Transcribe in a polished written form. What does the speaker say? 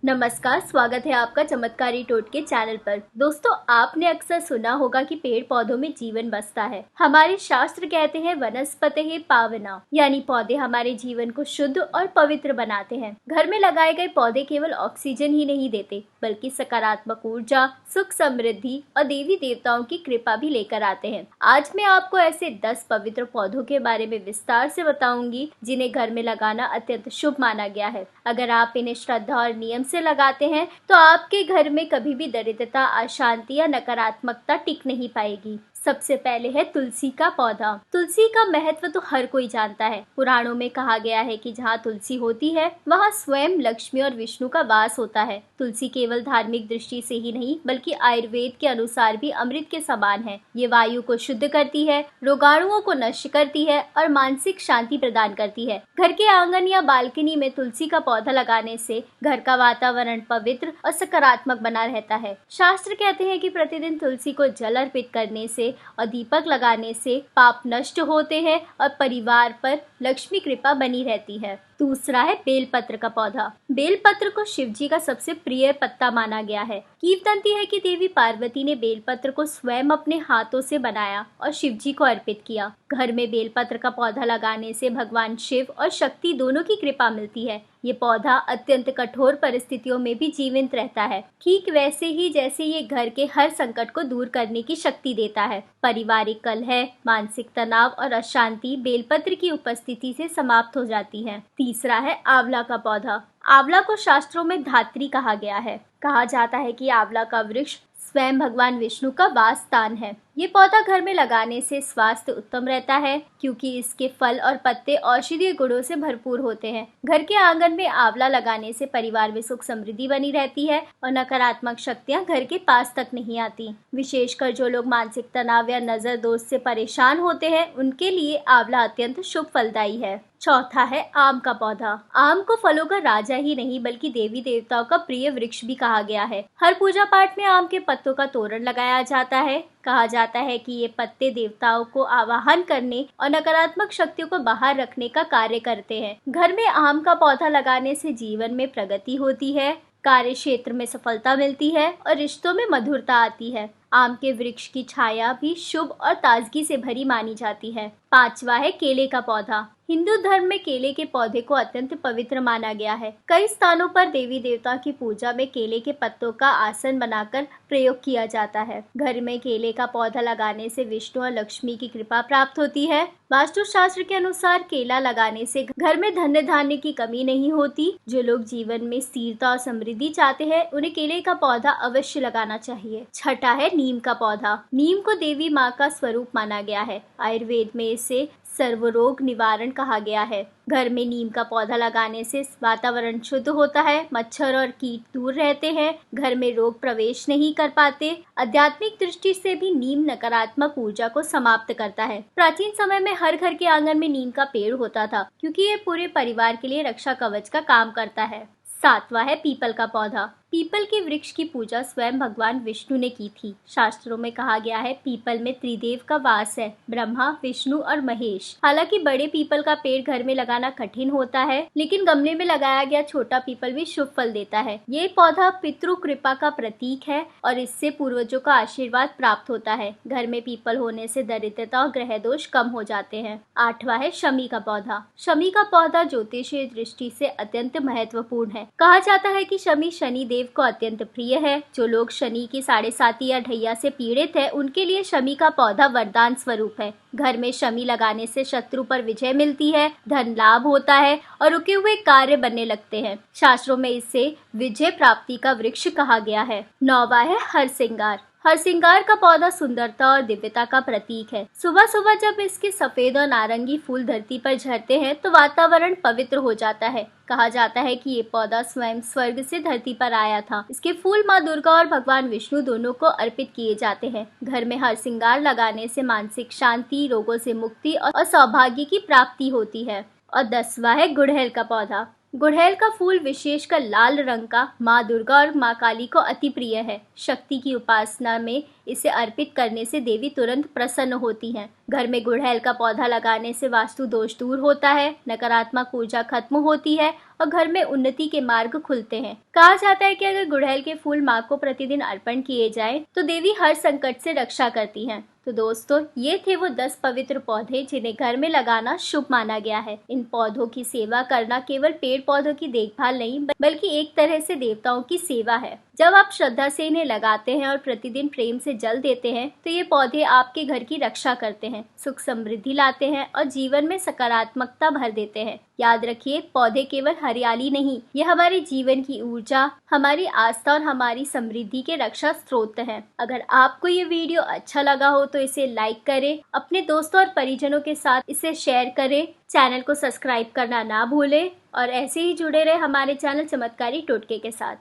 नमस्कार, स्वागत है आपका चमत्कारी टोटके चैनल पर। दोस्तों, आपने अक्सर सुना होगा कि पेड़ पौधों में जीवन बसता है। हमारे शास्त्र कहते हैं वनस्पतिः पावना, यानी पौधे हमारे जीवन को शुद्ध और पवित्र बनाते हैं। घर में लगाए गए पौधे केवल ऑक्सीजन ही नहीं देते, बल्कि सकारात्मक ऊर्जा, सुख, समृद्धि और देवी देवताओं की कृपा भी लेकर आते हैं। आज मैं आपको ऐसे 10 पवित्र पौधों के बारे में विस्तार से बताऊंगी जिन्हें घर में लगाना अत्यंत शुभ माना गया है। अगर आप इन्हें श्रद्धा और नियम से लगाते हैं तो आपके घर में कभी भी दरिद्रता, अशांति या नकारात्मकता टिक नहीं पाएगी। सबसे पहले है तुलसी का पौधा। तुलसी का महत्व तो हर कोई जानता है। पुराणों में कहा गया है कि जहाँ तुलसी होती है वहाँ स्वयं लक्ष्मी और विष्णु का वास होता है। तुलसी केवल धार्मिक दृष्टि से ही नहीं बल्कि आयुर्वेद के अनुसार भी अमृत के समान है। ये वायु को शुद्ध करती है, रोगाणुओं को नष्ट करती है और मानसिक शांति प्रदान करती है। घर के आंगन या बालकनी में तुलसी का पौधा लगाने से घर का वातावरण पवित्र और सकारात्मक बना रहता है। शास्त्र कहते हैं कि प्रतिदिन तुलसी को जल अर्पित करने से और दीपक लगाने से पाप नष्ट होते हैं और परिवार पर लक्ष्मी कृपा बनी रहती है। दूसरा है बेलपत्र का पौधा। बेलपत्र को शिव जी का सबसे प्रिय पत्ता माना गया है। किंवदंती है कि देवी पार्वती ने बेलपत्र को स्वयं अपने हाथों से बनाया और शिव जी को अर्पित किया। घर में बेलपत्र का पौधा लगाने से भगवान शिव और शक्ति दोनों की कृपा मिलती है। ये पौधा अत्यंत कठोर परिस्थितियों में भी जीवित रहता है, ठीक वैसे ही जैसे ये घर के हर संकट को दूर करने की शक्ति देता है। पारिवारिक कलह, मानसिक तनाव और अशांति बेलपत्र की उपस्थिति से समाप्त हो जाती है। तीसरा है आंवला का पौधा। आंवला को शास्त्रों में धात्री कहा गया है। कहा जाता है कि आंवला का वृक्ष स्वयं भगवान विष्णु का वास स्थान है। ये पौधा घर में लगाने से स्वास्थ्य उत्तम रहता है, क्योंकि इसके फल और पत्ते औषधीय गुणों से भरपूर होते हैं। घर के आंगन में आंवला लगाने से परिवार में सुख समृद्धि बनी रहती है और नकारात्मक शक्तियां घर के पास तक नहीं आती। विशेषकर जो लोग मानसिक तनाव या नजर दोष से परेशान होते हैं, उनके लिए आंवला अत्यंत शुभ फलदायी है। चौथा है आम का पौधा। आम को फलों का राजा ही नहीं बल्कि देवी देवताओं का प्रिय वृक्ष भी कहा गया है। हर पूजा पाठ में आम के पत्तों का तोरण लगाया जाता है। कहा जाता है कि ये पत्ते देवताओं को आवाहन करने और नकारात्मक शक्तियों को बाहर रखने का कार्य करते हैं। घर में आम का पौधा लगाने से जीवन में प्रगति होती है, कार्य क्षेत्र में सफलता मिलती है और रिश्तों में मधुरता आती है। आम के वृक्ष की छाया भी शुभ और ताजगी से भरी मानी जाती है। पांचवा है केले का पौधा। हिंदू धर्म में केले के पौधे को अत्यंत पवित्र माना गया है। कई स्थानों पर देवी देवता की पूजा में केले के पत्तों का आसन बनाकर प्रयोग किया जाता है। घर में केले का पौधा लगाने से विष्णु और लक्ष्मी की कृपा प्राप्त होती है। वास्तु शास्त्र के अनुसार केला लगाने से घर में धन धान्य की कमी नहीं होती। जो लोग जीवन में स्थिरता और समृद्धि चाहते हैं, उन्हें केले का पौधा अवश्य लगाना चाहिए। छठा है नीम का पौधा। नीम को देवी माँ का स्वरूप माना गया है। आयुर्वेद में इसे सर्वरोग निवारण कहा गया है। घर में नीम का पौधा लगाने से वातावरण शुद्ध होता है, मच्छर और कीट दूर रहते हैं, घर में रोग प्रवेश नहीं कर पाते। आध्यात्मिक दृष्टि से भी नीम नकारात्मक ऊर्जा को समाप्त करता है। प्राचीन समय में हर घर के आंगन में नीम का पेड़ होता था, क्योंकि ये पूरे परिवार के लिए रक्षा कवच का काम करता है। सातवां है पीपल का पौधा। पीपल के वृक्ष की पूजा स्वयं भगवान विष्णु ने की थी। शास्त्रों में कहा गया है पीपल में त्रिदेव का वास है, ब्रह्मा, विष्णु और महेश। हालांकि बड़े पीपल का पेड़ घर में लगाना कठिन होता है, लेकिन गमले में लगाया गया छोटा पीपल भी शुभ फल देता है। ये पौधा पितृ कृपा का प्रतीक है और इससे पूर्वजों का आशीर्वाद प्राप्त होता है। घर में पीपल होने से दरिद्रता और ग्रह दोष कम हो जाते हैं। आठवां है शमी का पौधा। शमी का पौधा ज्योतिषीय दृष्टि से अत्यंत महत्वपूर्ण है। कहा जाता है कि शमी शनि देव को अत्यंत प्रिय है। जो लोग शनि की 7.5 या ढैया से पीड़ित है, उनके लिए शमी का पौधा वरदान स्वरूप है। घर में शमी लगाने से शत्रु पर विजय मिलती है, धन लाभ होता है और रुके हुए कार्य बनने लगते हैं। शास्त्रों में इसे विजय प्राप्ति का वृक्ष कहा गया है। 9वां है हरसिंगार। हरसिंगार का पौधा सुंदरता और दिव्यता का प्रतीक है। सुबह सुबह जब इसके सफेद और नारंगी फूल धरती पर झड़ते हैं तो वातावरण पवित्र हो जाता है। कहा जाता है कि ये पौधा स्वयं स्वर्ग से धरती पर आया था। इसके फूल माँ दुर्गा और भगवान विष्णु दोनों को अर्पित किए जाते हैं। घर में हरसिंगार लगाने से मानसिक शांति, रोगों से मुक्ति और सौभाग्य की प्राप्ति होती है। और 10वां है गुड़हल का पौधा। गुड़हल का फूल विशेषकर लाल रंग का माँ दुर्गा और माँ काली को अति प्रिय है। शक्ति की उपासना में इसे अर्पित करने से देवी तुरंत प्रसन्न होती हैं। घर में गुड़हल का पौधा लगाने से वास्तु दोष दूर होता है, नकारात्मक ऊर्जा खत्म होती है और घर में उन्नति के मार्ग खुलते हैं। कहा जाता है कि अगर गुड़हल के फूल माँ को प्रतिदिन अर्पण किए जाएं, तो देवी हर संकट से रक्षा करती हैं। तो दोस्तों, ये थे वो 10 पवित्र पौधे जिन्हें घर में लगाना शुभ माना गया है। इन पौधों की सेवा करना केवल पेड़ पौधों की देखभाल नहीं, बल्कि एक तरह से देवताओं की सेवा है। जब आप श्रद्धा से इन्हें लगाते हैं और प्रतिदिन प्रेम से जल देते हैं, तो ये पौधे आपके घर की रक्षा करते हैं, सुख समृद्धि लाते हैं और जीवन में सकारात्मकता भर देते हैं। याद रखिए, पौधे केवल हरियाली नहीं, ये हमारे जीवन की ऊर्जा, हमारी आस्था और हमारी समृद्धि के रक्षा स्रोत हैं। अगर आपको ये वीडियो अच्छा लगा हो तो इसे लाइक करें, अपने दोस्तों और परिजनों के साथ इसे शेयर करें, चैनल को सब्सक्राइब करना ना भूलें और ऐसे ही जुड़े रहे हमारे चैनल चमत्कारी टोटके के साथ।